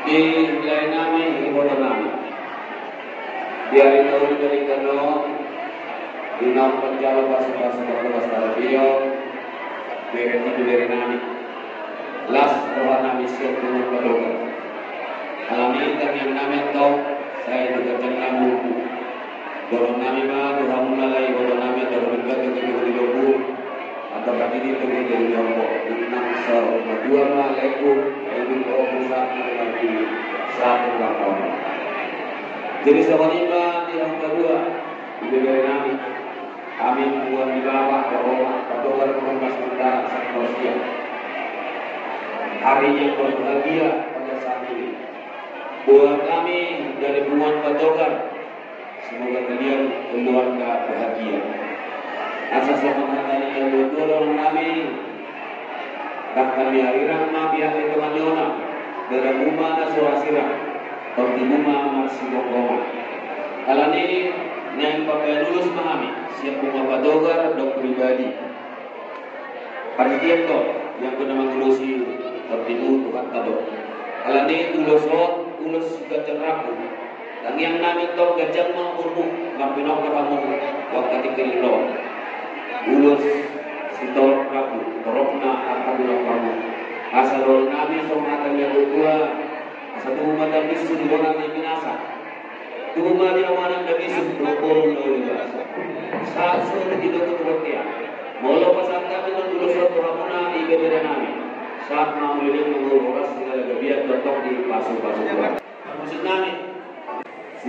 di wilayah kami, di kota kami. Di hari tahun dari Kano, di nama penjala pasal video, berarti dari kami. Las rohan kami siap dengan pedoman. Alami kami kami tahu saya juga jangan buku. Dorong kami mah dorong mulai dorong kami dorong berbagai kegiatan doku atau kami ini pergi dari Lombok. Enam sel, dua malaikum, lebih berusaha lagi satu lapor. Jadi sebenarnya di yang kedua di dari kami membuat di bawah bahwa pedoman rumah sementara sektor siang. Hari yang berbahagia pada saat ini. Buat kami dari buat pedoman, semoga kalian keluarga bahagia. Asal semangat yang berdua kami, tak kami hariran pihak teman Yona dari rumah Surasira, dari rumah masih Bogor. Kalau ini yang pakai lulus memahami, siap rumah pedogar dok pribadi. Pada tiap yang bernama lulusi tertidur Tuhan kadok. Kalau ini tulus gajah ragu. Dan yang nami tok gajah mau urung ngapinok kamu waktu dikilo. Ulus sitor ragu, torokna alhamdulillah kamu. Asal nabi somatan yang berdua, asal umat dan bisu di orang yang binasa. Tuhan dia mana dan bisu berpuluh binasa. Saat sudah tidak terpercaya. Mula pasal kami dengan ulus suatu ramuna di beda nami. Saat mau lihat mengurus segala kebiasaan betok di pasu-pasu. Maksud nami, si